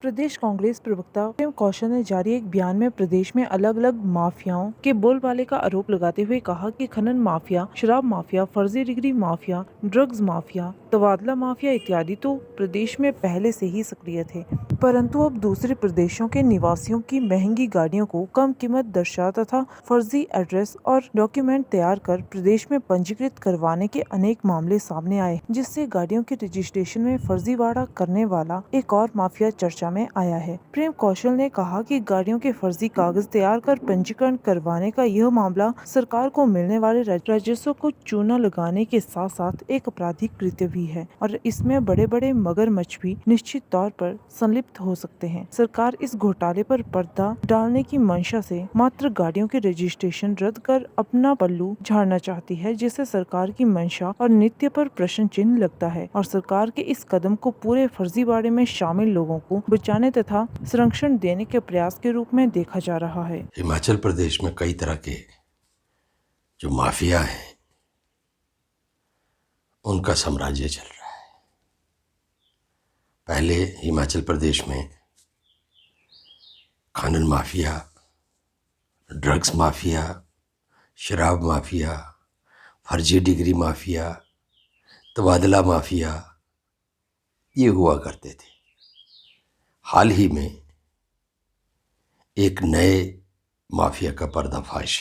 प्रदेश कांग्रेस प्रवक्ता प्रेम कौशल ने जारी एक बयान में प्रदेश में अलग अलग माफियाओं के बोलबाले का आरोप लगाते हुए कहा कि खनन माफिया, शराब माफिया, फर्जी डिग्री माफिया, ड्रग्स माफिया, तबादला माफिया इत्यादि तो प्रदेश में पहले से ही सक्रिय थे, परंतु अब दूसरे प्रदेशों के निवासियों की महंगी गाड़ियों को कम कीमत दर्शा तथा फर्जी एड्रेस और डॉक्यूमेंट तैयार कर प्रदेश में पंजीकृत करवाने के अनेक मामले सामने आए, जिससे गाड़ियों के रजिस्ट्रेशन में फर्जीवाड़ा करने वाला एक और माफिया चर्चा में आया है। प्रेम कौशल ने कहा कि गाड़ियों के फर्जी कागज तैयार कर पंजीकरण करवाने का यह मामला सरकार को मिलने वाले राजस्व को चूना लगाने के साथ साथ एक आपराधिक कृत्य भी है और इसमें बड़े बड़े मगरमच्छ भी निश्चित तौर पर संलिप्त हो सकते हैं। सरकार इस घोटाले पर पर्दा डालने की मंशा से मात्र गाड़ियों के रजिस्ट्रेशन रद्द कर अपना पल्लू झाड़ना चाहती है, जिससे सरकार की मंशा और नीति पर प्रश्न चिन्ह लगता है और सरकार के इस कदम को पूरे फर्जीवाड़े में शामिल लोगों को बचाने तथा संरक्षण देने के प्रयास के रूप में देखा जा रहा है। हिमाचल प्रदेश में कई तरह के जो माफिया हैं उनका साम्राज्य चल रहा है। पहले हिमाचल प्रदेश में खनन माफिया, ड्रग्स माफिया, शराब माफिया, फर्जी डिग्री माफिया, तबादला माफिया ये हुआ करते थे। हाल ही में एक नए माफिया का पर्दाफाश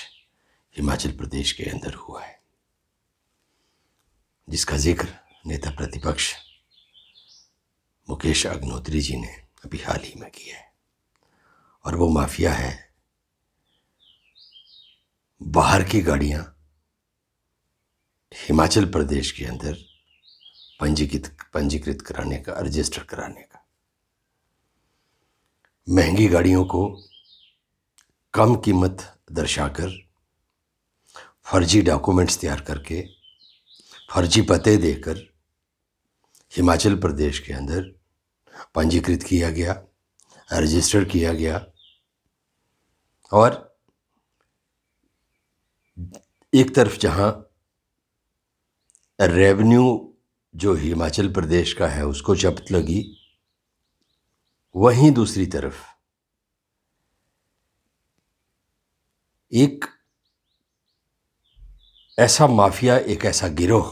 हिमाचल प्रदेश के अंदर हुआ है, जिसका जिक्र नेता प्रतिपक्ष मुकेश अग्निहोत्री जी ने अभी हाल ही में किया है। और वो माफिया है बाहर की गाड़ियां हिमाचल प्रदेश के अंदर पंजीकृत कराने का, रजिस्टर कराने का। महंगी गाड़ियों को कम कीमत दर्शाकर फर्जी डॉक्यूमेंट्स तैयार करके फर्जी पते देकर हिमाचल प्रदेश के अंदर पंजीकृत किया गया, रजिस्टर किया गया। और एक तरफ जहां रेवेन्यू जो हिमाचल प्रदेश का है उसको जब्त लगी, वहीं दूसरी तरफ एक ऐसा माफिया, एक ऐसा गिरोह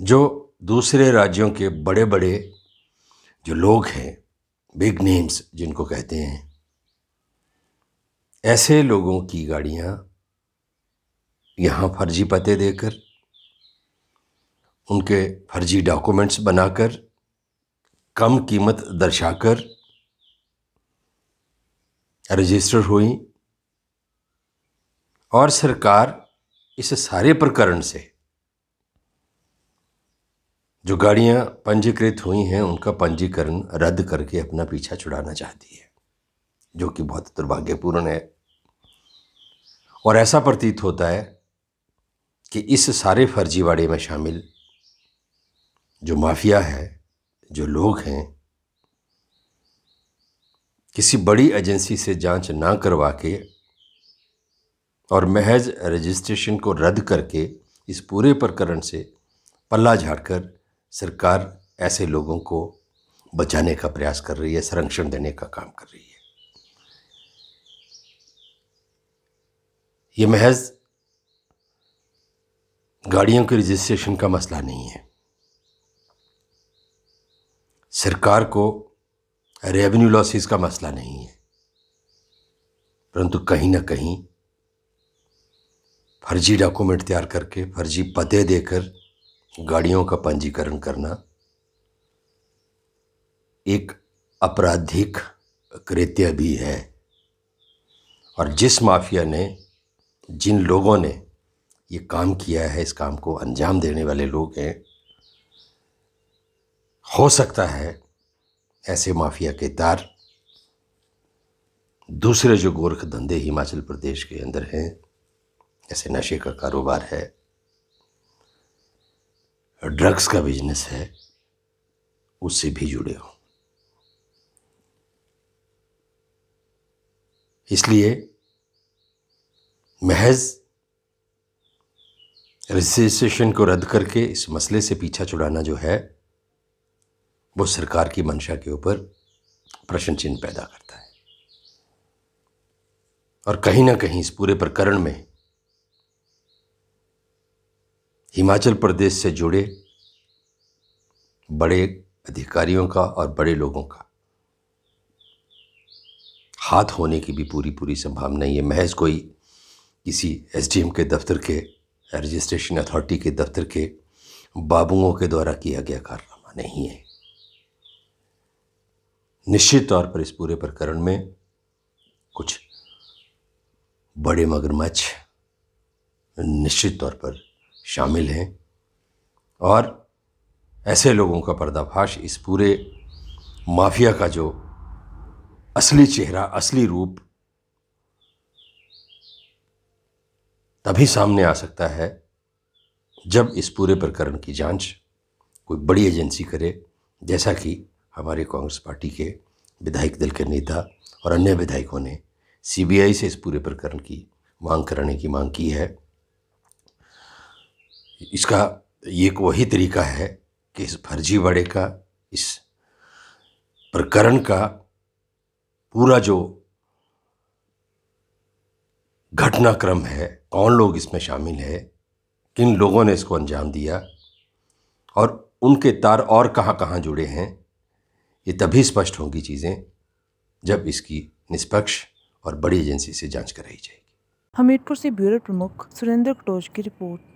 जो दूसरे राज्यों के बड़े बड़े जो लोग हैं, बिग नेम्स जिनको कहते हैं, ऐसे लोगों की गाड़ियां यहाँ फर्जी पते देकर, उनके फर्जी डॉक्यूमेंट्स बनाकर, कम कीमत दर्शाकर रजिस्टर हुई। और सरकार इस सारे प्रकरण से जो गाड़ियां पंजीकृत हुई हैं उनका पंजीकरण रद्द करके अपना पीछा छुड़ाना चाहती है, जो कि बहुत दुर्भाग्यपूर्ण है। और ऐसा प्रतीत होता है कि इस सारे फर्जीवाड़े में शामिल जो माफिया है, जो लोग हैं, किसी बड़ी एजेंसी से जांच ना करवा के और महज रजिस्ट्रेशन को रद्द करके इस पूरे प्रकरण से पल्ला झाड़कर सरकार ऐसे लोगों को बचाने का प्रयास कर रही है, संरक्षण देने का काम कर रही है। ये महज गाड़ियों के रजिस्ट्रेशन का मसला नहीं है। सरकार को रेवेन्यू लॉसेस का मसला नहीं है, परंतु कहीं ना कहीं फर्जी डॉक्यूमेंट तैयार करके, फर्जी पते देकर गाड़ियों का पंजीकरण करना एक आपराधिक कृत्य भी है। और जिस माफिया ने, जिन लोगों ने ये काम किया है, इस काम को अंजाम देने वाले लोग हैं, हो सकता है ऐसे माफिया के तार दूसरे जो गोरख धंधे हिमाचल प्रदेश के अंदर हैं, जैसे नशे का कारोबार है, ड्रग्स का बिजनेस है, उससे भी जुड़े हो। इसलिए महज रजिस्ट्रेशन को रद्द करके इस मसले से पीछा छुड़ाना जो है वो सरकार की मंशा के ऊपर प्रश्न चिन्ह पैदा करता है। और कहीं ना कहीं इस पूरे प्रकरण में हिमाचल प्रदेश से जुड़े बड़े अधिकारियों का और बड़े लोगों का हाथ होने की भी पूरी पूरी संभावना है। महज कोई किसी एसडीएम के दफ्तर के, रजिस्ट्रेशन अथॉरिटी के दफ्तर के बाबुओं के द्वारा किया गया कारनामा नहीं है। निश्चित तौर पर इस पूरे प्रकरण में कुछ बड़े मगरमच्छ निश्चित तौर पर शामिल हैं और ऐसे लोगों का पर्दाफाश इस पूरे माफिया का जो असली चेहरा, असली रूप तभी सामने आ सकता है जब इस पूरे प्रकरण की जांच कोई बड़ी एजेंसी करे, जैसा कि हमारे कांग्रेस पार्टी के विधायक दल के नेता और अन्य विधायकों ने सीबीआई से इस पूरे प्रकरण की मांग कराने की मांग की है। इसका ये एक वही तरीका है कि इस फर्जी बड़े का, इस प्रकरण का पूरा जो घटनाक्रम है, कौन लोग इसमें शामिल है, किन लोगों ने इसको अंजाम दिया और उनके तार और कहाँ कहाँ जुड़े हैं, ये तभी स्पष्ट होंगी चीज़ें जब इसकी निष्पक्ष और बड़ी एजेंसी से जांच कराई जाएगी। हमीरपुर से ब्यूरो प्रमुख सुरेंद्र कटोच की रिपोर्ट।